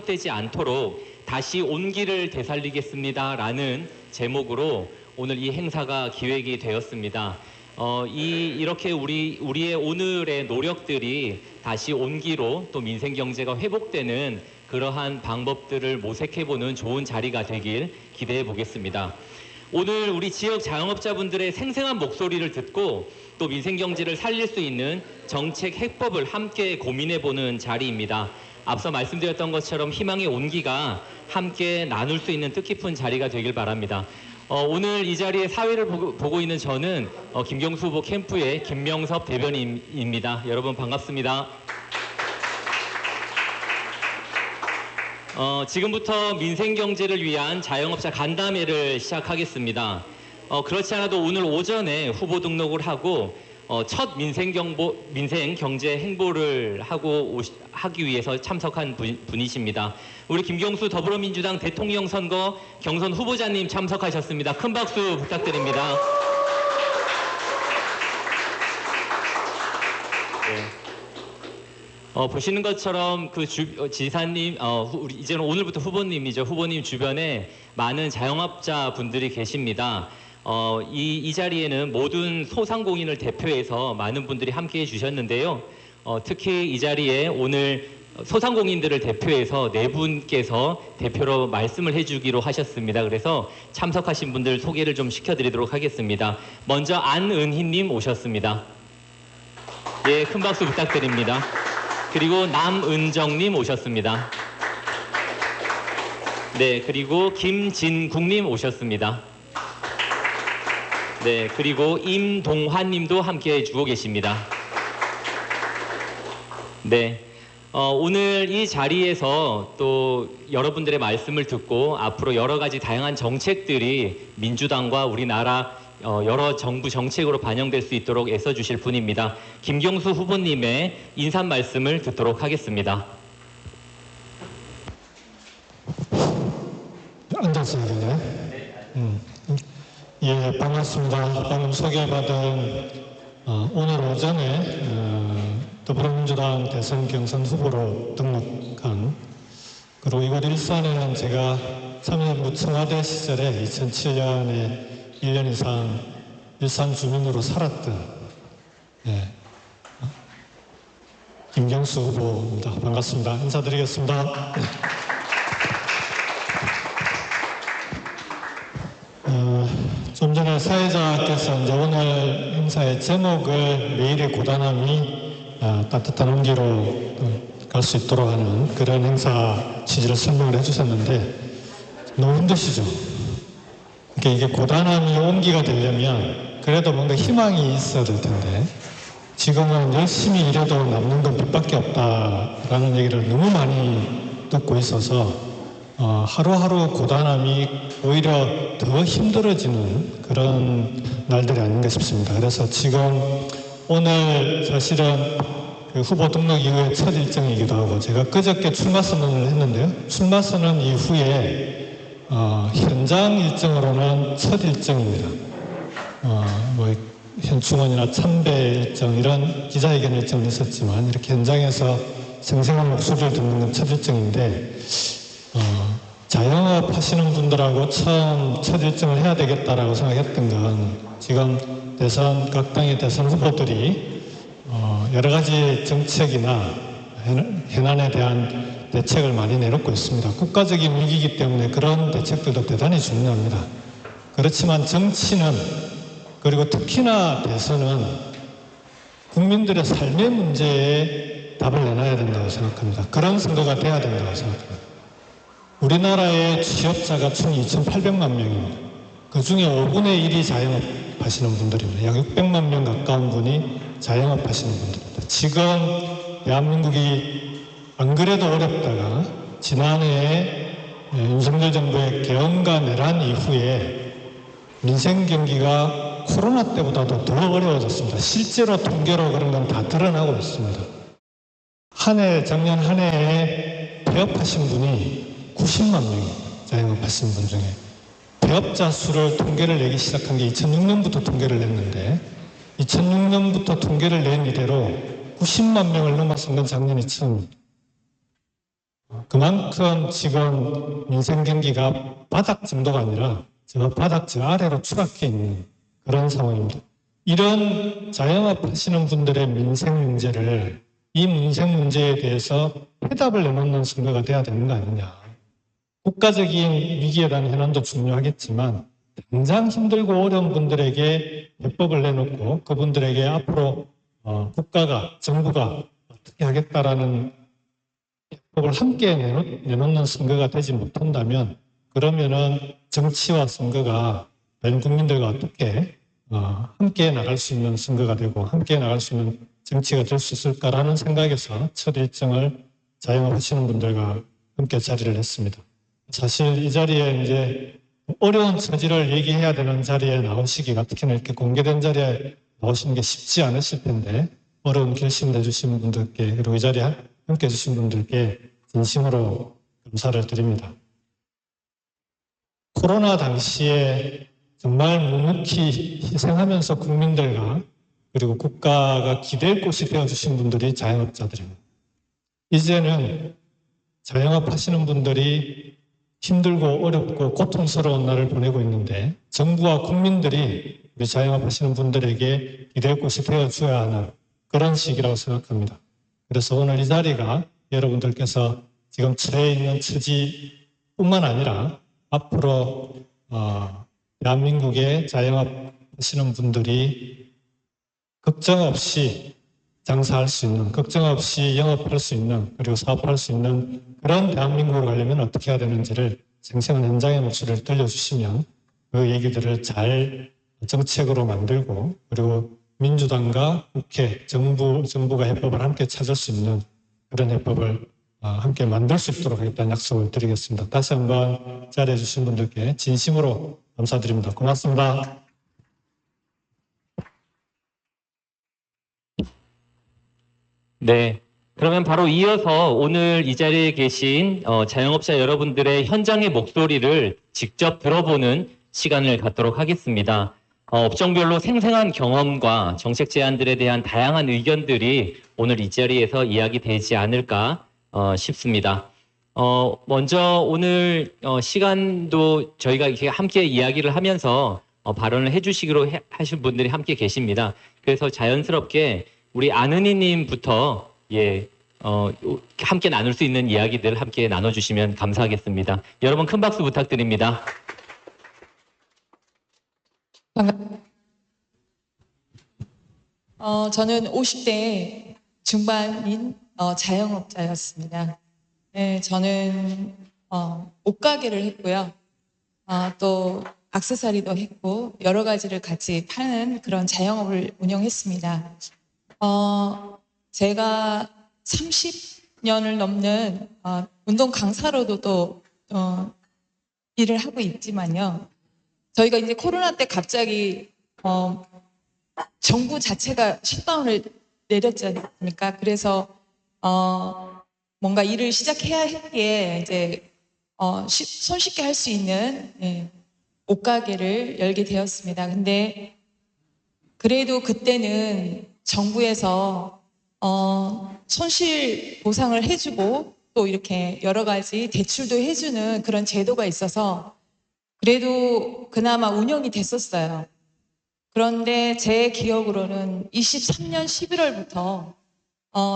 회복되지 않도록 다시 온기를 되살리겠습니다라는 제목으로 오늘 이 행사가 기획이 되었습니다. 이렇게 우리의 오늘의 노력들이 다시 온기로 또 민생 경제가 회복되는 그러한 방법들을 모색해보는 좋은 자리가 되길 기대해 보겠습니다. 오늘 우리 지역 자영업자분들의 생생한 목소리를 듣고 또 민생 경제를 살릴 수 있는 정책 해법을 함께 고민해보는 자리입니다. 앞서 말씀드렸던 것처럼 희망의 온기가 함께 나눌 수 있는 뜻깊은 자리가 되길 바랍니다. 오늘 이 자리에 사회를 보고 있는 저는 김경수 후보 캠프의 김명섭 대변인입니다. 여러분 반갑습니다. 지금부터 민생 경제를 위한 자영업자 간담회를 시작하겠습니다. 그렇지 않아도 오늘 오전에 후보 등록을 하고 첫 민생 경제 행보를 하기 위해서 참석한 분이십니다. 우리 김경수 더불어민주당 대통령 선거 경선 후보자님 참석하셨습니다. 큰 박수 부탁드립니다. 네. 보시는 것처럼 그 지사님, 이제는 오늘부터 후보님이죠. 후보님 주변에 많은 자영업자 분들이 계십니다. 이 자리에는 모든 소상공인을 대표해서 많은 분들이 함께해 주셨는데요. 특히 이 자리에 오늘 소상공인들을 대표해서 네 분께서 대표로 말씀을 해주기로 하셨습니다. 그래서 참석하신 분들 소개를 좀 시켜드리도록 하겠습니다. 먼저 안은희님 오셨습니다. 예, 큰 박수 부탁드립니다. 그리고 남은정님 오셨습니다. 네, 그리고 김진국님 오셨습니다. 네, 그리고 임동환님도 함께 해주고 계십니다. 네, 오늘 이 자리에서 또 여러분들의 말씀을 듣고 앞으로 여러 가지 다양한 정책들이 민주당과 우리나라 여러 정부 정책으로 반영될 수 있도록 애써주실 분입니다. 김경수 후보님의 인사 말씀을 듣도록 하겠습니다. 앉았어야 되네. 예, 반갑습니다. 방금 소개받은 오늘 오전에 더불어민주당 대선 경선 후보로 등록한, 그리고 이곳 일산에는 제가 참여정부 청와대 시절에 2007년에 1년 이상 일산 주민으로 살았던 김경수 후보입니다. 반갑습니다. 인사드리겠습니다. 좀 전에 사회자께서 이제 오늘 행사의 제목을 매일의 고단함이 따뜻한 온기로 갈 수 있도록 하는 그런 행사 취지를 설명을 해주셨는데 너무 힘드시죠? 그러니까 이게 고단함이 온기가 되려면 그래도 뭔가 희망이 있어야 될 텐데 지금은 열심히 일해도 남는 건 빚밖에 없다라는 얘기를 너무 많이 듣고 있어서 하루하루 고단함이 오히려 더 힘들어지는 그런 날들이 아닌가 싶습니다. 그래서 지금 오늘 사실은 그 후보 등록 이후에 첫 일정이기도 하고 제가 그저께 출마 선언을 했는데요. 출마 선언 이후에 현장 일정으로는 첫 일정입니다. 현충원이나 참배 일정 이런 기자회견 일정은 있었지만 이렇게 현장에서 생생한 목소리를 듣는 건 첫 일정인데 자영업 하시는 분들하고 처음 첫 일정을 해야 되겠다라고 생각했던 건 지금 각 당의 대선 후보들이 여러 가지 정책이나 현안에 대한 대책을 많이 내놓고 있습니다. 국가적인 위기이기 때문에 그런 대책들도 대단히 중요합니다. 그렇지만 정치는, 그리고 특히나 대선은 국민들의 삶의 문제에 답을 내놔야 된다고 생각합니다. 그런 선거가 돼야 된다고 생각합니다. 우리나라의 취업자가 총 2,800만 명입니다. 그 중에 5분의 1이 자영업 하시는 분들입니다. 약 600만 명 가까운 분이 자영업 하시는 분들입니다. 지금 대한민국이 안 그래도 어렵다가 지난해에 윤석열 정부의 개헌과 내란 이후에 민생 경기가 코로나 때보다도 더 어려워졌습니다. 실제로 통계로 그런 건 다 드러나고 있습니다. 작년 한 해에 폐업하신 분이 90만 명이 자영업하신 분 중에 폐업자 수를 통계를 내기 시작한 게 2006년부터 통계를 냈는데 2006년부터 통계를 낸 이래로 90만 명을 넘어선 건 작년이 처음입니다. 그만큼 지금 민생 경기가 바닥 정도가 아니라 저 바닥 저 아래로 추락해 있는 그런 상황입니다. 이런 자영업 하시는 분들의 민생 문제를 이 민생 문제에 대해서 해답을 내놓는 선거가 돼야 되는 거 아니냐. 국가적인 위기에 대한 현안도 중요하겠지만 당장 힘들고 어려운 분들에게 해법을 내놓고 그분들에게 앞으로 국가가 정부가 어떻게 하겠다라는 해법을 함께 내놓는 선거가 되지 못한다면 그러면은 정치와 선거가 다른 국민들과 어떻게 함께 나갈 수 있는 선거가 되고 함께 나갈 수 있는 정치가 될 수 있을까라는 생각에서 첫 일정을 자영업하시는 분들과 함께 자리를 했습니다. 사실 이 자리에 이제 어려운 처지를 얘기해야 되는 자리에 나오시기가 특히나 이렇게 공개된 자리에 나오시는 게 쉽지 않으실 텐데 어려운 결심을 해주신 분들께 그리고 이 자리에 함께 해주신 분들께 진심으로 감사를 드립니다. 코로나 당시에 정말 묵묵히 희생하면서 국민들과 그리고 국가가 기댈 곳이 되어주신 분들이 자영업자들입니다. 이제는 자영업 하시는 분들이 힘들고 어렵고 고통스러운 날을 보내고 있는데 정부와 국민들이 우리 자영업 하시는 분들에게 기댈 곳이 되어줘야 하는 그런 시기라고 생각합니다. 그래서 오늘 이 자리가 여러분들께서 지금 처해 있는 처지뿐만 아니라 앞으로 대한민국의 자영업 하시는 분들이 걱정 없이 장사할 수 있는, 걱정 없이 영업할 수 있는, 그리고 사업할 수 있는 그런 대한민국으로 가려면 어떻게 해야 되는지를 생생한 현장의 목소리를 들려주시면 그 얘기들을 잘 정책으로 만들고 그리고 민주당과 국회, 정부가 해법을 함께 찾을 수 있는 그런 해법을 함께 만들 수 있도록 하겠다는 약속을 드리겠습니다. 다시 한번 자리해 주신 분들께 진심으로 감사드립니다. 고맙습니다. 네. 그러면 바로 이어서 오늘 이 자리에 계신 자영업자 여러분들의 현장의 목소리를 직접 들어보는 시간을 갖도록 하겠습니다. 업종별로 생생한 경험과 정책 제안들에 대한 다양한 의견들이 오늘 이 자리에서 이야기되지 않을까 싶습니다. 먼저 오늘 시간도 저희가 이렇게 함께 이야기를 하면서 발언을 해주시기로 하신 분들이 함께 계십니다. 그래서 자연스럽게 우리 아는이님부터 함께 나눌 수 있는 이야기들 함께 나눠주시면 감사하겠습니다. 여러분 큰 박수 부탁드립니다. 저는 50대 중반인 자영업자였습니다. 네, 저는 옷가게를 했고요. 또 액세서리도 했고 여러 가지를 같이 파는 그런 자영업을 운영했습니다. 제가 30년을 넘는 운동 강사로도 또 일을 하고 있지만요. 저희가 이제 코로나 때 갑자기 정부 자체가 셧다운을 내렸지 않습니까? 그래서 뭔가 일을 시작해야 했기에 이제 손쉽게 할 수 있는 옷가게를 열게 되었습니다. 근데 그래도 그때는 정부에서 손실 보상을 해주고 또 이렇게 여러 가지 대출도 해주는 그런 제도가 있어서 그래도 그나마 운영이 됐었어요. 그런데 제 기억으로는 23년 11월부터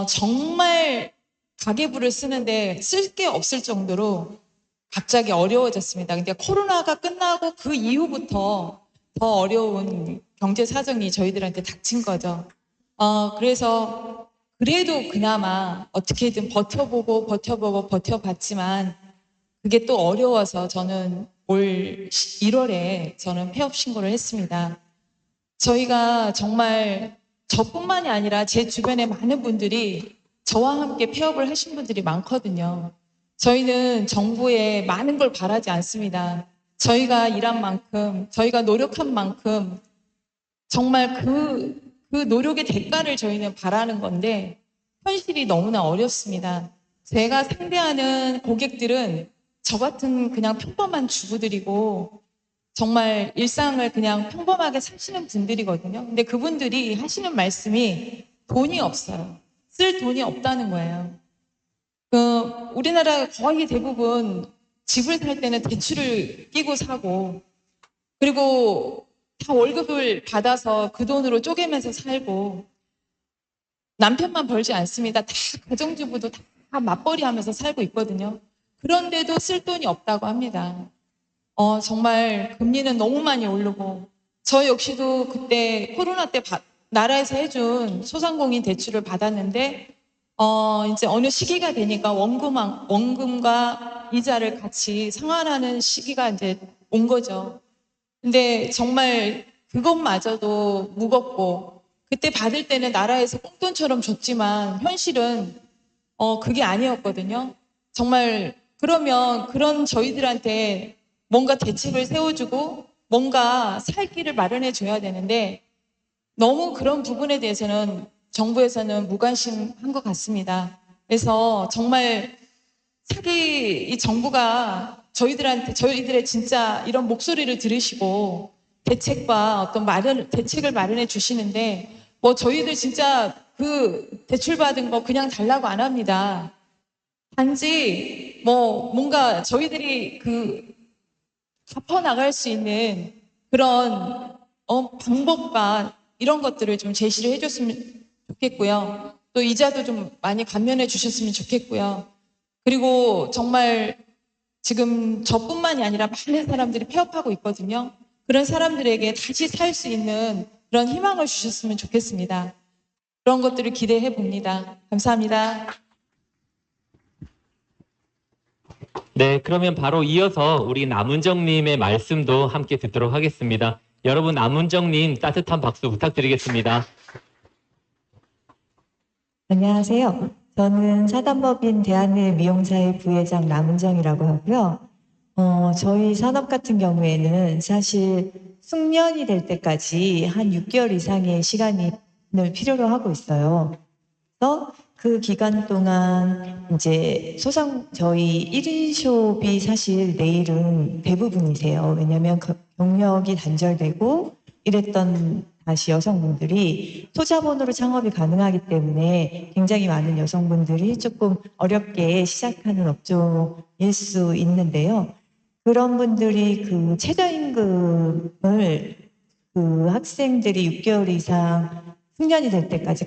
정말 가계부를 쓰는데 쓸 게 없을 정도로 갑자기 어려워졌습니다. 근데 코로나가 끝나고 그 이후부터 더 어려운 경제 사정이 저희들한테 닥친 거죠. 그래서 그래도 그나마 어떻게든 버텨봤지만 그게 또 어려워서 저는 올 1월에 저는 폐업 신고를 했습니다. 저희가 정말 저뿐만이 아니라 제 주변에 많은 분들이 저와 함께 폐업을 하신 분들이 많거든요. 저희는 정부에 많은 걸 바라지 않습니다. 저희가 일한 만큼, 저희가 노력한 만큼 정말 그 노력의 대가를 저희는 바라는 건데 현실이 너무나 어렵습니다. 제가 상대하는 고객들은 저 같은 그냥 평범한 주부들이고 정말 일상을 그냥 평범하게 사시는 분들이거든요. 근데 그분들이 하시는 말씀이 돈이 없어요. 쓸 돈이 없다는 거예요. 우리나라 거의 대부분 집을 살 때는 대출을 끼고 사고, 그리고 다 월급을 받아서 그 돈으로 쪼개면서 살고, 남편만 벌지 않습니다. 다 가정주부도 다 맞벌이 하면서 살고 있거든요. 그런데도 쓸 돈이 없다고 합니다. 정말 금리는 너무 많이 오르고, 저 역시도 그때 코로나 때 나라에서 해준 소상공인 대출을 받았는데, 이제 어느 시기가 되니까 원금과 이자를 같이 상환하는 시기가 이제 온 거죠. 근데 정말 그것마저도 무겁고, 그때 받을 때는 나라에서 꽁돈처럼 줬지만 현실은 그게 아니었거든요. 정말 그러면 그런 저희들한테 뭔가 대책을 세워주고 뭔가 살 길을 마련해 줘야 되는데, 너무 그런 부분에 대해서는 정부에서는 무관심한 것 같습니다. 그래서 정말 이 정부가 저희들의 진짜 이런 목소리를 들으시고 대책과 대책을 마련해 주시는데, 뭐 저희들 진짜 그 대출받은 거 그냥 달라고 안 합니다. 단지 뭔가 저희들이 갚아나갈 수 있는 그런 방법과 이런 것들을 좀 제시를 해줬으면 좋겠고요. 또 이자도 좀 많이 감면해 주셨으면 좋겠고요. 그리고 정말 지금 저뿐만이 아니라 많은 사람들이 폐업하고 있거든요. 그런 사람들에게 다시 살 수 있는 그런 희망을 주셨으면 좋겠습니다. 그런 것들을 기대해 봅니다. 감사합니다. 네, 그러면 바로 이어서 우리 남은정님의 말씀도 함께 듣도록 하겠습니다. 여러분, 남은정님 따뜻한 박수 부탁드리겠습니다. 안녕하세요. 저는 사단법인 대한의 미용사의 부회장 남은정이라고 하고요. 저희 산업 같은 경우에는 사실 숙련이 될 때까지 한 6개월 이상의 시간을 필요로 하고 있어요. 그래서 그 기간 동안 이제 저희 1인 숍이 사실 내일은 대부분이세요. 왜냐하면 경력이 단절되고 이랬던 다시 여성분들이 소자본으로 창업이 가능하기 때문에 굉장히 많은 여성분들이 조금 어렵게 시작하는 업종일 수 있는데요. 그런 분들이 그 최저임금을 그 학생들이 6개월 이상 숙련이 될 때까지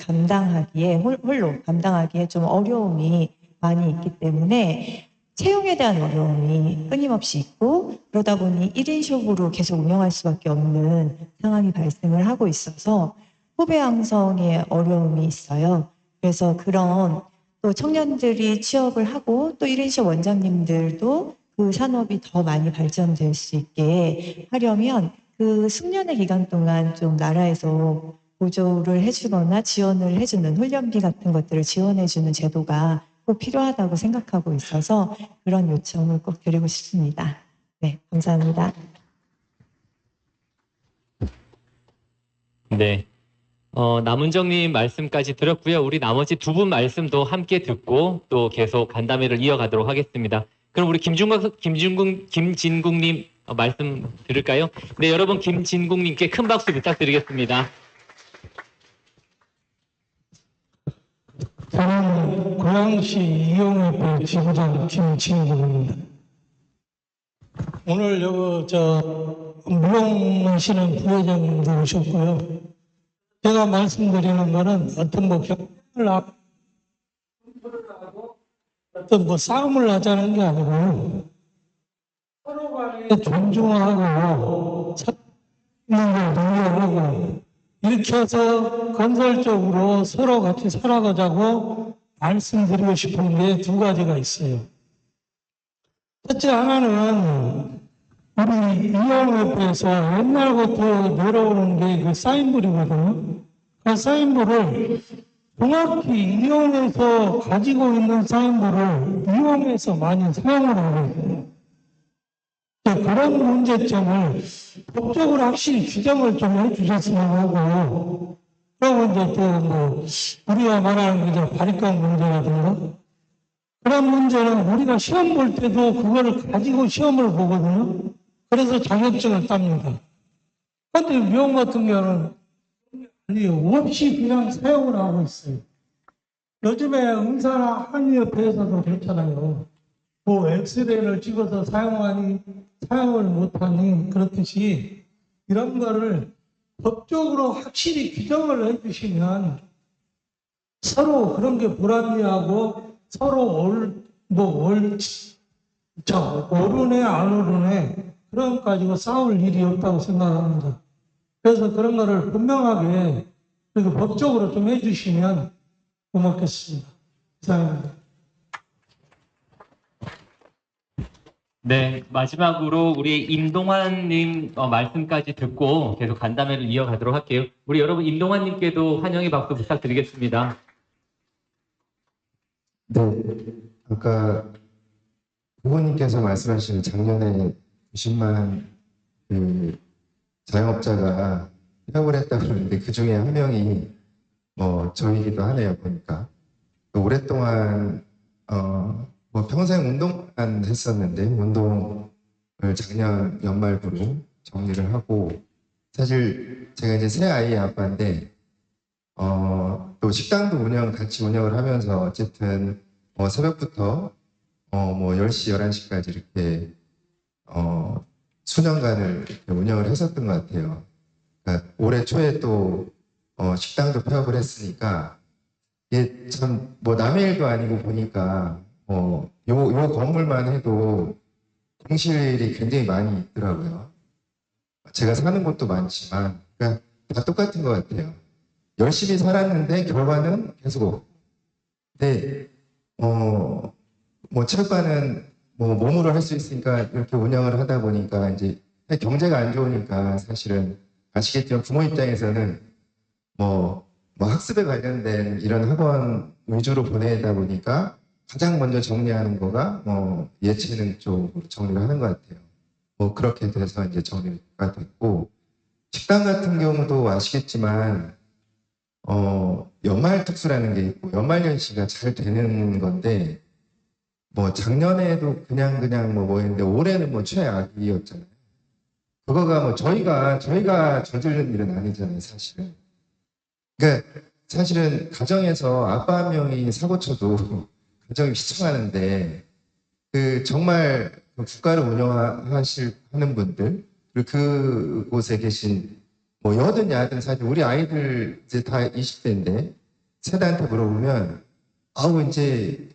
홀로 감당하기에 좀 어려움이 많이 있기 때문에 채용에 대한 어려움이 끊임없이 있고, 그러다 보니 1인 숍으로 계속 운영할 수밖에 없는 상황이 발생을 하고 있어서 후배 양성에 어려움이 있어요. 그래서 그런 또 청년들이 취업을 하고 또 1인 숍 원장님들도 그 산업이 더 많이 발전될 수 있게 하려면 그 숙련의 기간 동안 좀 나라에서 보조를 해주거나 지원을 해주는 훈련비 같은 것들을 지원해주는 제도가 꼭 필요하다고 생각하고 있어서 그런 요청을 꼭 드리고 싶습니다. 네, 감사합니다. 네. 남은정님 말씀까지 들었고요. 우리 나머지 두 분 말씀도 함께 듣고 또 계속 간담회를 이어가도록 하겠습니다. 그럼 우리 김진국님 말씀 들을까요? 네, 여러분 김진국님께 큰 박수 부탁드리겠습니다. 저는 고양시 이용협회 지부장 김진국입니다. 오늘 무용하시는 부회장님도 오셨고요. 제가 말씀드리는 거는 어떤 싸움을 하자는 게 아니고 서로 간에 존중하고 있는 걸 논의하고 이렇게 해서 건설적으로 서로 같이 살아가자고 말씀드리고 싶은 게 두 가지가 있어요. 첫째 하나는 우리 이용협회에서 옛날부터 내려오는 게 그 사인볼이거든요. 그 사인볼을 정확히 이용해서 가지고 있는 사인볼을 이용해서 많이 사용을 하고 있어요. 그런 문제점을 법적으로 확실히 규정을 좀 해주셨으면 하고, 그리고 이제 또 우리가 말하는 게 바리깡 문제라든가, 그런 문제는 우리가 시험 볼 때도 그거를 가지고 시험을 보거든요. 그래서 자격증을 땁니다. 그런데 미용 같은 경우는 아니요, 없이 그냥 사용을 하고 있어요. 요즘에 응사나 한의협회에서도 그렇잖아요. 뭐 엑스레이를 찍어서 사용을 못하니 그렇듯이 이런 거를 법적으로 확실히 규정을 해주시면 서로 그런 게 불합리하고 서로 오르네 안 오르네 그런 거 가지고 싸울 일이 없다고 생각합니다. 그래서 그런 거를 분명하게 그리고 법적으로 좀 해주시면 고맙겠습니다. 이상입니다. 네, 마지막으로 우리 임동환님 말씀까지 듣고 계속 간담회를 이어가도록 할게요. 우리 여러분 임동환님께도 환영의 박수 부탁드리겠습니다. 네, 아까 후보님께서 말씀하신 작년에 90만 그 자영업자가 폐업을 했다고 그러는데 그 중에 한 명이 저이기도 하네요, 보니까. 오랫동안 평생 운동만 했었는데 운동을 작년 연말부로 정리를 하고 사실 제가 이제 새 아이의 아빠인데 또 식당도 같이 운영을 하면서 어쨌든 새벽부터 10시, 11시까지 이렇게 수년간을 이렇게 운영을 했었던 것 같아요. 그러니까 올해 초에 또 식당도 폐업을 했으니까 이게 참 남의 일도 아니고 보니까 요 건물만 해도 공실이 굉장히 많이 있더라고요. 제가 사는 곳도 많지만 그러니까 다 똑같은 것 같아요. 열심히 살았는데 결과는 계속 없고. 근데 체육관은 몸으로 할 수 있으니까 이렇게 운영을 하다 보니까 이제 경제가 안 좋으니까 사실은 아시겠지만 부모 입장에서는 학습에 관련된 이런 학원 위주로 보내다 보니까 가장 먼저 정리하는 거가 예체능 쪽으로 정리를 하는 것 같아요. 그렇게 돼서 이제 정리가 됐고 식당 같은 경우도 아시겠지만 연말 특수라는 게 있고 연말연시가 잘 되는 건데 작년에도 그냥 했는데 올해는 최악이었잖아요. 그거가 저희가 저지른 일은 아니잖아요, 사실은. 그러니까 사실은 가정에서 아빠 한 명이 사고 쳐도 가정이 휘청하는데 정말 국가를 운영하는 분들 그리고 그곳에 계신 여든 야든 사실 우리 아이들 이제 다 20대인데 세대한테 물어보면 아우 이제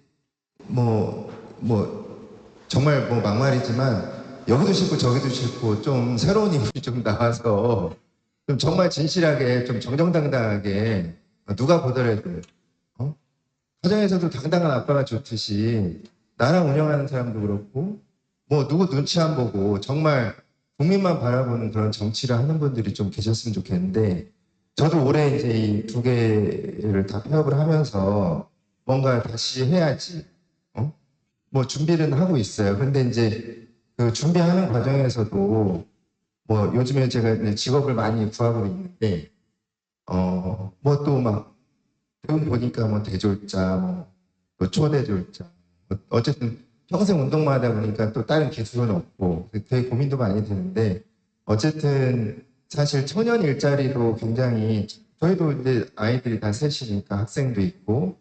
정말 막말이지만 여기도 싫고 저기도 싫고 좀 새로운 인물이 좀 나와서 좀 정말 진실하게 좀 정정당당하게 누가 보더라도 가정에서도 당당한 아빠가 좋듯이 나랑 운영하는 사람도 그렇고 누구 눈치 안 보고 정말 국민만 바라보는 그런 정치를 하는 분들이 좀 계셨으면 좋겠는데 저도 올해 이제 이 두 개를 다 폐업을 하면서 뭔가 다시 해야지 준비는 하고 있어요. 근데 이제 그 준비하는 과정에서도 요즘에 제가 이제 직업을 많이 구하고 있는데 또 막 배움 보니까 대졸자 또 초대졸자 어쨌든 평생 운동만 하다 보니까 또 다른 기술은 없고 되게 고민도 많이 되는데 어쨌든 사실 청년 일자리도 굉장히 저희도 이제 아이들이 다 셋이니까 학생도 있고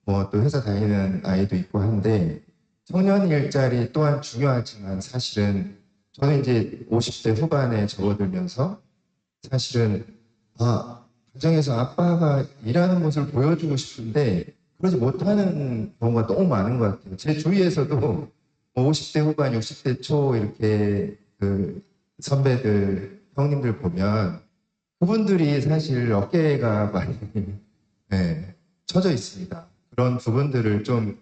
또 회사 다니는 아이도 있고 한데 청년 일자리 또한 중요하지만 사실은 저는 이제 50대 후반에 접어들면서 사실은 가정에서 아빠가 일하는 모습을 보여주고 싶은데 그러지 못하는 경우가 너무 많은 것 같아요. 제 주위에서도 50대 후반, 60대 초 이렇게 그 선배들, 형님들 보면 그분들이 사실 어깨가 많이 처져 있습니다. 그런 부분들을 좀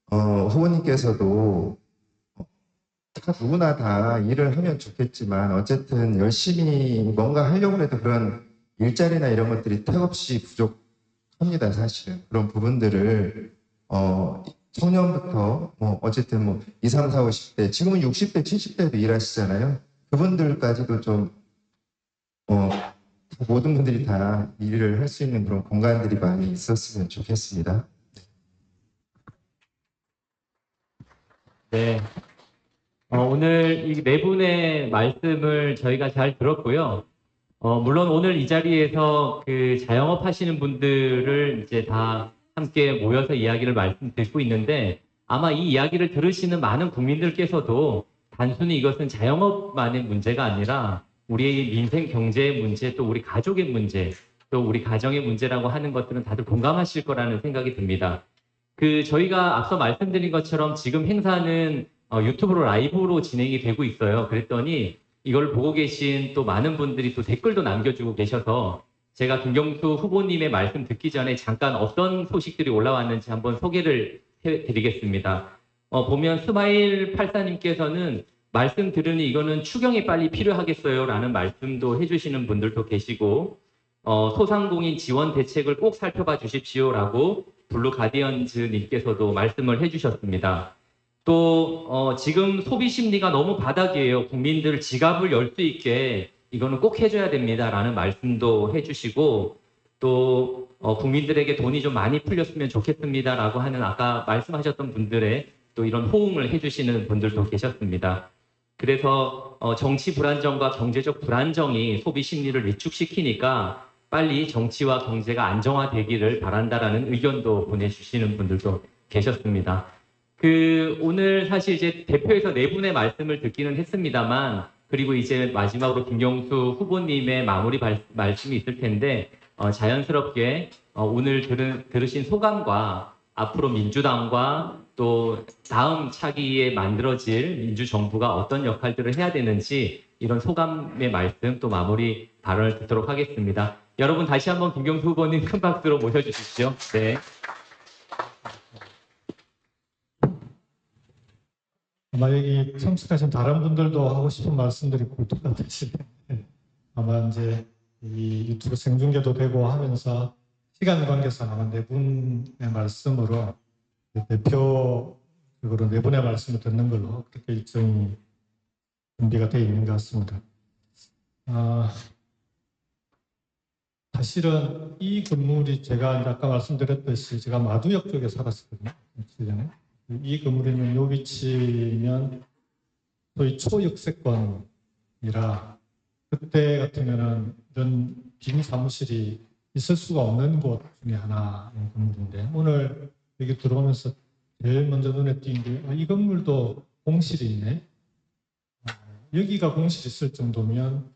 후보님께서도 누구나 다 일을 하면 좋겠지만 어쨌든 열심히 뭔가 하려고 해도 그런 일자리나 이런 것들이 택없이 부족합니다. 사실은 그런 부분들을 청년부터 어쨌든 20, 30, 40, 50대 지금은 60대, 70대도 일하시잖아요. 그분들까지도 좀 모든 분들이 다 일을 할 수 있는 그런 공간들이 많이 있었으면 좋겠습니다. 네. 오늘 이 네 분의 말씀을 저희가 잘 들었고요. 물론 오늘 이 자리에서 그 자영업 하시는 분들을 이제 다 함께 모여서 이야기를 말씀 듣고 있는데 아마 이 이야기를 들으시는 많은 국민들께서도 단순히 이것은 자영업만의 문제가 아니라 우리의 민생 경제의 문제, 또 우리 가족의 문제, 또 우리 가정의 문제라고 하는 것들은 다들 공감하실 거라는 생각이 듭니다. 저희가 앞서 말씀드린 것처럼 지금 행사는 유튜브로 라이브로 진행이 되고 있어요. 그랬더니 이걸 보고 계신 또 많은 분들이 또 댓글도 남겨주고 계셔서 제가 김경수 후보님의 말씀 듣기 전에 잠깐 어떤 소식들이 올라왔는지 한번 소개를 해드리겠습니다. 보면 스마일 84님께서는 말씀 들으니 이거는 추경이 빨리 필요하겠어요 라는 말씀도 해주시는 분들도 계시고 소상공인 지원 대책을 꼭 살펴봐 주십시오 라고 블루 가디언즈님께서도 말씀을 해주셨습니다. 또 지금 소비 심리가 너무 바닥이에요. 국민들 지갑을 열 수 있게 이거는 꼭 해줘야 됩니다라는 말씀도 해주시고 또 국민들에게 돈이 좀 많이 풀렸으면 좋겠습니다라고 하는 아까 말씀하셨던 분들의 또 이런 호응을 해주시는 분들도 계셨습니다. 그래서 정치 불안정과 경제적 불안정이 소비 심리를 위축시키니까 빨리 정치와 경제가 안정화되기를 바란다라는 의견도 보내주시는 분들도 계셨습니다. 오늘 사실 이제 대표에서 네 분의 말씀을 듣기는 했습니다만, 그리고 이제 마지막으로 김경수 후보님의 마무리 말씀이 있을 텐데, 자연스럽게 오늘 들으신 소감과 앞으로 민주당과 또 다음 차기에 만들어질 민주정부가 어떤 역할들을 해야 되는지 이런 소감의 말씀 또 마무리 발언을 듣도록 하겠습니다. 여러분 다시 한번 김경수 후보님 큰 박수로 모셔주십시오. 네. 아마 여기 참석하신 다른 분들도 하고 싶은 말씀들이 똑같으실 텐데 아마 이제 이 유튜브 생중계도 되고 하면서 시간 관계상 아마 네 분의 말씀으로 대표적으로 네 분의 말씀을 듣는 걸로 그렇게 일정이 준비가 되어 있는 것 같습니다. 사실은 이 건물이 제가 아까 말씀드렸듯이 제가 마두역 쪽에 살았거든요. 이 건물에 있는 이 위치면 소위 초역세권이라 그때 같으면은 이런 빈 사무실이 있을 수가 없는 곳 중에 하나인 건물인데 오늘 여기 들어오면서 제일 먼저 눈에 띈 게 이 건물도 공실이 있네. 여기가 공실이 있을 정도면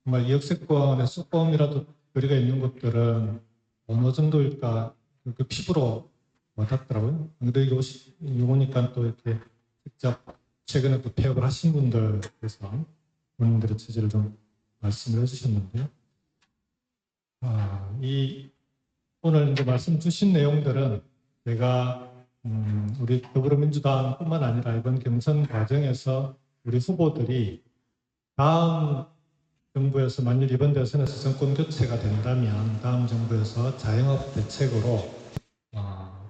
정말 역세권에 조금이라도 거리가 있는 곳들은 어느 정도일까 그 피부로 와닿더라고요. 근데 여기 오니까 또 이렇게 직접 최근에 또 폐업을 하신 분들께서 본인들의 취지를 좀 말씀을 해주셨는데요. 오늘 이제 말씀 주신 내용들은 제가 우리 더불어민주당뿐만 아니라 이번 경선 과정에서 우리 후보들이 다음 정부에서 만일 이번 대선에서 정권 교체가 된다면 다음 정부에서 자영업 대책으로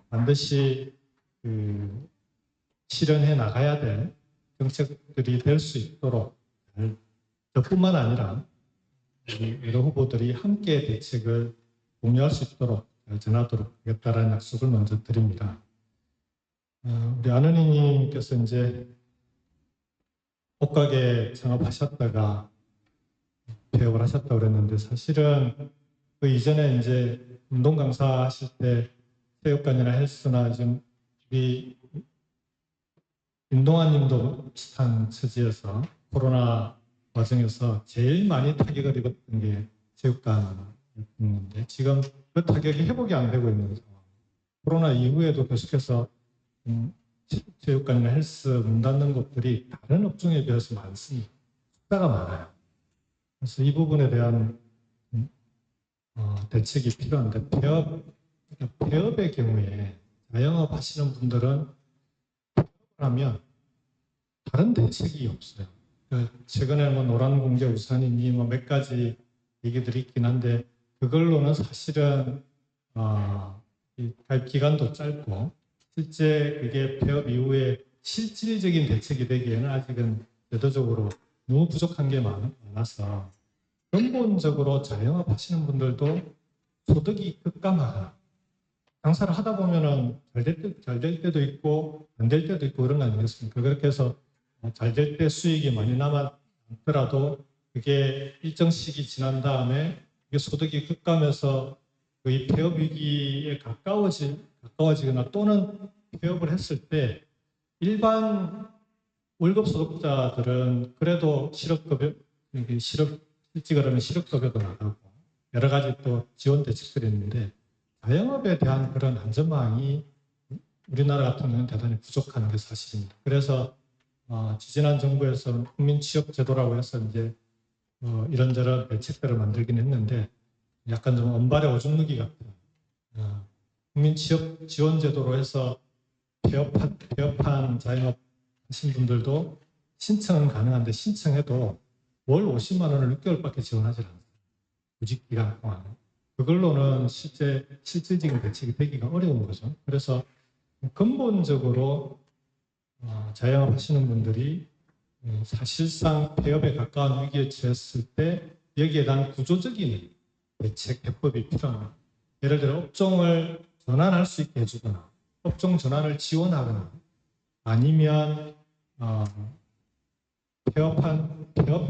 반드시 실현해 나가야 될 정책들이 될 수 있도록 저뿐만 아니라 우리 여러 후보들이 함께 대책을 공유할 수 있도록 전하도록 하겠다라는 약속을 먼저 드립니다. 우리 아느니님께서 이제 옷가게 창업하셨다가 폐업을 하셨다고 그랬는데 사실은 그 이전에 이제 운동 강사 하실 때 체육관이나 헬스나 지금 우리 윤동환 님도 비슷한 처지여서 코로나 과정에서 제일 많이 타격을 입었던 게 체육관이었는데 지금 그 타격이 회복이 안 되고 있는 상황. 코로나 이후에도 계속해서 체육관이나 헬스 문 닫는 곳들이 다른 업종에 비해서 많습니다. 숫자가 많아요. 그래서 이 부분에 대한 대책이 필요한데 폐업의 경우에 자영업 하시는 분들은 하면 다른 대책이 없어요. 최근에 노란 공제 우산이니 몇 가지 얘기들이 있긴 한데 그걸로는 사실은 가입 기간도 짧고 실제 그게 폐업 이후에 실질적인 대책이 되기에는 아직은 제도적으로 너무 부족한 게 많아서 근본적으로 자영업 하시는 분들도 소득이 급감하거나 장사를 하다 보면은 잘 될 때도 있고 안 될 때도 있고 그런 거 아니겠습니까? 그렇게 해서 잘 될 때 수익이 많이 남았더라도 그게 일정 시기 지난 다음에 이게 소득이 급감해서 이 폐업 위기에 가까워지거나 또는 폐업을 했을 때 일반 월급 소득자들은 그래도 실직을 하면 실업급여도 나가고 여러 가지 또 지원 대책들이 있는데 자영업에 대한 그런 안전망이 우리나라 같은 경우는 대단히 부족한 게 사실입니다. 그래서 지지난 정부에서 국민취업제도라고 해서 이제 이런저런 대책들을 만들긴 했는데 약간 좀 언발의 오줌 누기 같은 국민취업지원제도로 해서 폐업한 자영업 하신 분들도 신청은 가능한데 신청해도 월 50만 원을 6개월밖에 지원하지 않습니다. 구직 기간 동안. 그걸로는 실질적인 대책이 되기가 어려운 거죠. 그래서 근본적으로 자영업 하시는 분들이 사실상 폐업에 가까운 위기에 처했을 때 여기에 대한 구조적인 대책, 해법이 필요합니다. 예를 들어 업종을 전환할 수 있게 해주거나 업종 전환을 지원하거나 아니면 폐업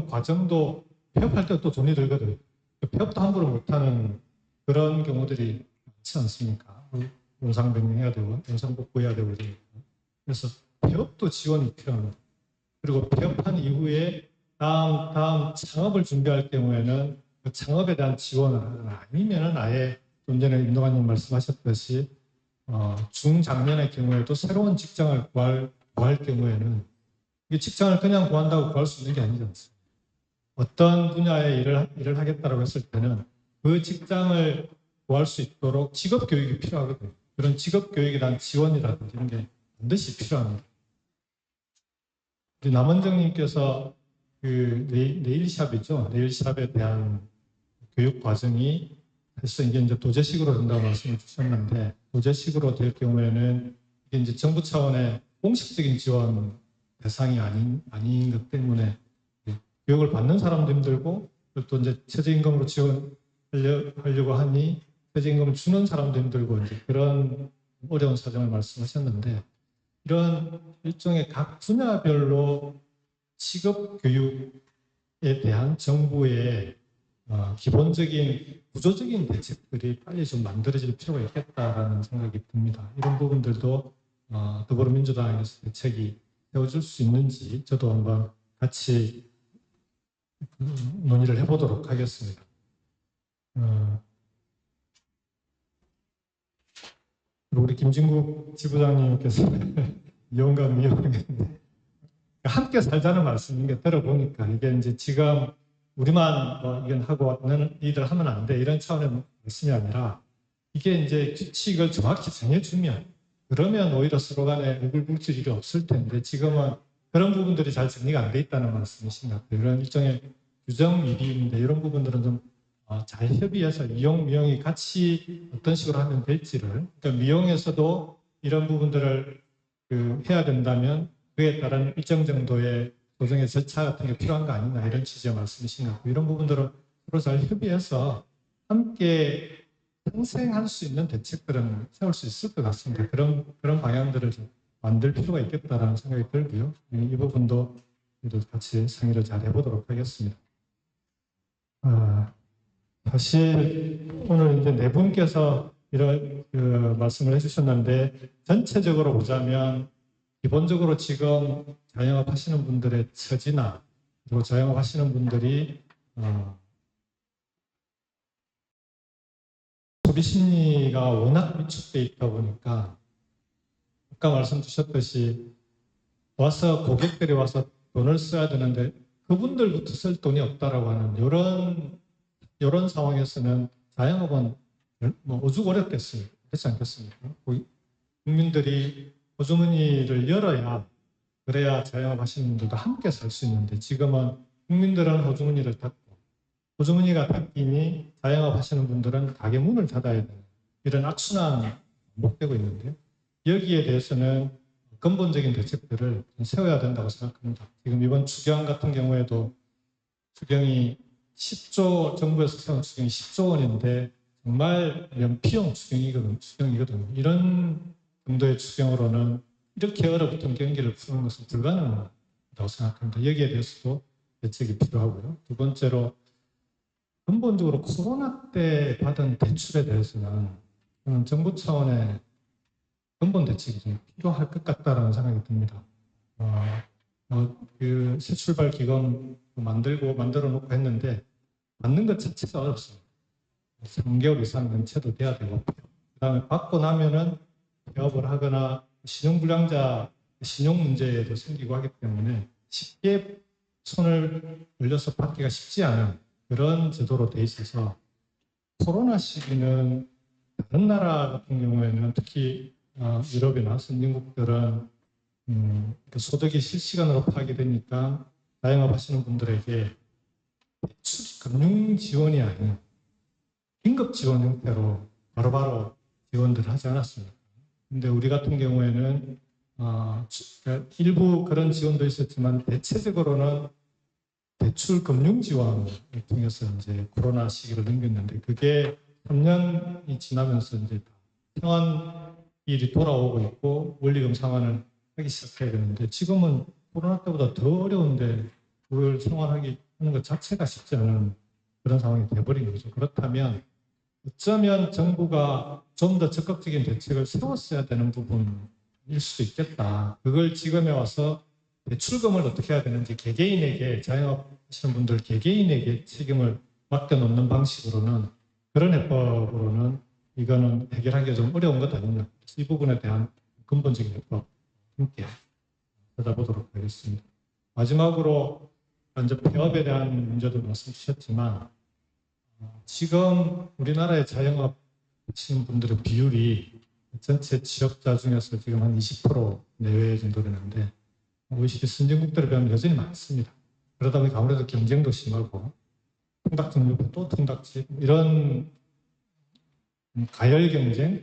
과정도 폐업할 때 또 돈이 들거든요. 폐업도 함부로 못하는 그런 경우들이 많지 않습니까? 원상변경해야 되고 원상복구해야 되고 그러니까. 그래서 폐업도 지원이 필요합니다. 그리고 폐업한 이후에 다음 창업을 준비할 경우에는 그 창업에 대한 지원을 하거나 아니면은 아예 좀 전에 임동환님 말씀하셨듯이 중장년의 경우에도 새로운 직장을 구할 경우에는 이 직장을 그냥 구한다고 구할 수 있는 게 아니지 않습니까? 어떤 분야의 일을 하겠다고 했을 때는 그 직장을 구할 수 있도록 직업 교육이 필요하거든요. 그런 직업 교육에 대한 지원이라든지 이런 게 반드시 필요합니다. 우리 남원정님께서 그 네일샵이죠. 네일샵에 대한 교육 과정이 그래서 이게 이제 도제식으로 된다고 말씀을 주셨는데 도제식으로 될 경우에는 이게 이제 정부 차원의 공식적인 지원 대상이 아닌 것 때문에 교육을 받는 사람도 힘들고 또 이제 최저임금으로 지원하려고 하니 최저임금을 주는 사람도 힘들고 이제 그런 어려운 사정을 말씀하셨는데 이런 일종의 각 분야별로 직업 교육에 대한 정부의 기본적인 구조적인 대책들이 빨리 좀 만들어질 필요가 있겠다라는 생각이 듭니다. 이런 부분들도 더불어민주당에서 대책이 세워질 수 있는지 저도 한번 같이 논의를 해보도록 하겠습니다. 우리 김진국 지부장님께서 미용과 미용인데 함께 살자는 말씀인 게 들어보니까 이게 이제 지금 우리만 이건 하고 너는 일을 하면 안 돼 이런 차원의 말씀이 아니라 이게 이제 규칙을 정확히 정해주면 그러면 오히려 서로 간에 얼굴 붉힐 일이 없을 텐데 지금은 그런 부분들이 잘 정리가 안 돼 있다는 말씀이신 것 같아요. 이런 일종의 규정 미비인데 이런 부분들은 좀 잘 협의해서 이용, 미용이 같이 어떤 식으로 하면 될지를 그러니까 미용에서도 이런 부분들을 해야 된다면 그에 따른 일정 정도의 조정의 절차 같은 게 필요한 거 아니냐 이런 취지의 말씀이신 것 같고 이런 부분들은 서로 잘 협의해서 함께 상생할 수 있는 대책들은 세울 수 있을 것 같습니다. 그런 방향들을 좀 만들 필요가 있겠다라는 생각이 들고요. 이 부분도 같이 상의를 잘 해보도록 하겠습니다. 사실 오늘 이제 네 분께서 이런 말씀을 해주셨는데 전체적으로 보자면 기본적으로 지금 자영업 하시는 분들의 처지나 그리고 자영업 하시는 분들이 소비 심리가 워낙 위축돼 있다 보니까 아까 말씀 주셨듯이 고객들이 와서 돈을 써야 되는데 그분들부터 쓸 돈이 없다라고 하는 이런 상황에서는 자영업은 오죽 어렵겠습니까? 그렇지 않겠습니까? 국민들이 호주머니를 열어야 그래야 자영업 하시는 분들도 함께 살 수 있는데 지금은 국민들은 호주머니를 닫고 호주머니가 닫히니 자영업 하시는 분들은 가게 문을 닫아야 되는 이런 악순환이 반복되고 있는데요. 여기에 대해서는 근본적인 대책들을 세워야 된다고 생각합니다. 지금 이번 추경 같은 경우에도 추경이 10조, 정부에서 세운 추경이 10조 원인데 정말 면피용 추경이거든요. 이런 정도의 추경으로는 이렇게 얼어붙은 경기를 푸는 것은 불가능하다고 생각합니다. 여기에 대해서도 대책이 필요하고요. 두 번째로 근본적으로 코로나 때 받은 대출에 대해서는 저는 정부 차원의 근본 대책이 좀 필요할 것 같다라는 생각이 듭니다. 그 새출발 기금 만들어 놓고 했는데 받는 것 자체가 어렵습니다. 3개월 이상 연체도 돼야 되고, 그다음에 받고 나면은 폐업을 하거나 신용불량자 신용 문제도 생기고 하기 때문에 쉽게 손을 올려서 받기가 쉽지 않은 그런 제도로 돼 있어서, 코로나 시기는 다른 나라 같은 경우에는 특히 유럽이나 선진국들은 그 소득이 실시간으로 파악이 되니까 자영업 하시는 분들에게 대출 금융 지원이 아닌 긴급 지원 형태로 바로바로 지원들을 하지 않았습니다. 근데 우리 같은 경우에는 일부 그런 지원도 있었지만 대체적으로는 대출 금융 지원을 통해서 이제 코로나 시기를 넘겼는데, 그게 3년이 지나면서 이제 평안일이 돌아오고 있고 원리금 상환을 하기 시작해야 되는데, 지금은 코로나 때보다 더 어려운데 그걸 상환하는 것 자체가 쉽지 않은 그런 상황이 돼버린 거죠. 그렇다면 어쩌면 정부가 좀 더 적극적인 대책을 세웠어야 되는 부분일 수도 있겠다. 그걸 지금에 와서 대출금을 어떻게 해야 되는지 개개인에게, 자영업 하시는 분들 개개인에게 책임을 맡겨놓는 방식으로는, 그런 해법으로는 이거는 해결하기가 좀 어려운 것 아니냐. 이 부분에 대한 근본적인 해법 함께 찾아보도록 하겠습니다. 마지막으로 이제 폐업에 대한 문제도 말씀 주셨지만, 지금 우리나라의 자영업 하시는 분들의 비율이 전체 취업자 중에서 지금 한 20% 내외 정도 되는데, OECD 선진국들에 비하면 여전히 많습니다. 그러다 보니까 아무래도 경쟁도 심하고, 통닭집도 또 통닭집, 이런 가열 경쟁,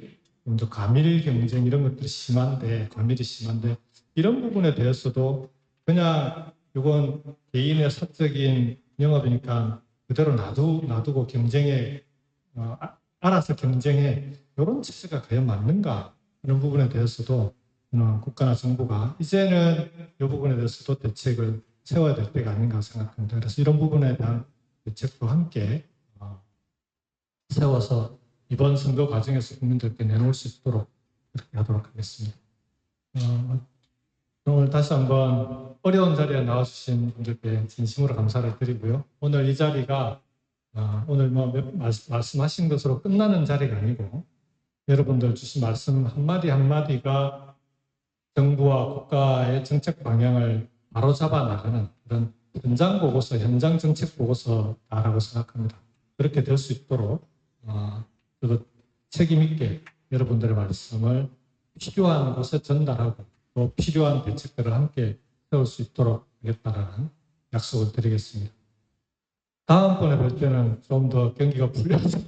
또 과밀 경쟁, 이런 것들이 심한데, 과밀이 심한데, 이런 부분에 대해서도 그냥 이건 개인의 사적인 영업이니까 그대로 놔두고 경쟁에 알아서 경쟁해, 이런 체제가 과연 맞는가 하는 부분에 대해서도 국가나 정부가 이제는 이 부분에 대해서도 대책을 세워야 될 때가 아닌가 생각합니다. 그래서 이런 부분에 대한 대책도 함께 세워서 이번 선거 과정에서 국민들께 내놓을 수 있도록 그렇게 하도록 하겠습니다. 오늘 다시 한번 어려운 자리에 나와주신 분들께 진심으로 감사를 드리고요. 오늘 이 자리가 오늘 말씀하신 것으로 끝나는 자리가 아니고, 여러분들 주신 말씀 한마디 한마디가 정부와 국가의 정책 방향을 바로잡아 나가는 그런 현장 보고서, 현장 정책 보고서다라고 생각합니다. 그렇게 될 수 있도록 저도 책임 있게 여러분들의 말씀을 필요한 곳에 전달하고, 또 필요한 대책들을 함께 세울 수 있도록 하겠다라는 약속을 드리겠습니다. 다음번에 볼 때는 좀 더 경기가 풀려서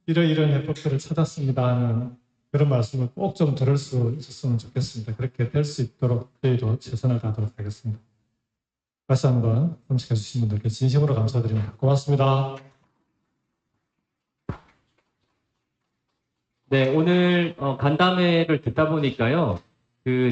이런 해법들을 찾았습니다 하는 그런 말씀을 꼭 좀 들을 수 있었으면 좋겠습니다. 그렇게 될 수 있도록 저희도 최선을 다하도록 하겠습니다. 다시 한번 참석해 주신 분들께 진심으로 감사드립니다. 고맙습니다. 네, 오늘 간담회를 듣다 보니까요.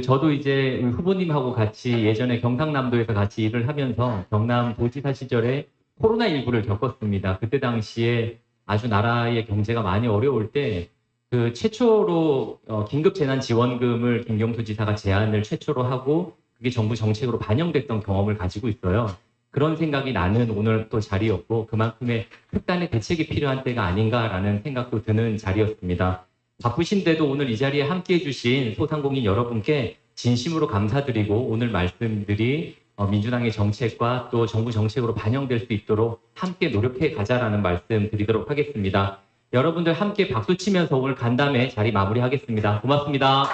저도 이제 후보님하고 같이 예전에 경상남도에서 같이 일을 하면서 경남도지사 시절에 코로나19를 겪었습니다. 그때 당시에 아주 나라의 경제가 많이 어려울 때 최초로 긴급재난지원금을 김경수 지사가 제안을 최초로 하고, 그게 정부 정책으로 반영됐던 경험을 가지고 있어요. 그런 생각이 나는 오늘 또 자리였고, 그만큼의 특단의 대책이 필요한 때가 아닌가라는 생각도 드는 자리였습니다. 바쁘신데도 오늘 이 자리에 함께해 주신 소상공인 여러분께 진심으로 감사드리고, 오늘 말씀들이 민주당의 정책과 또 정부 정책으로 반영될 수 있도록 함께 노력해 가자라는 말씀 드리도록 하겠습니다. 여러분들 함께 박수 치면서 오늘 간담회 자리 마무리하겠습니다. 고맙습니다.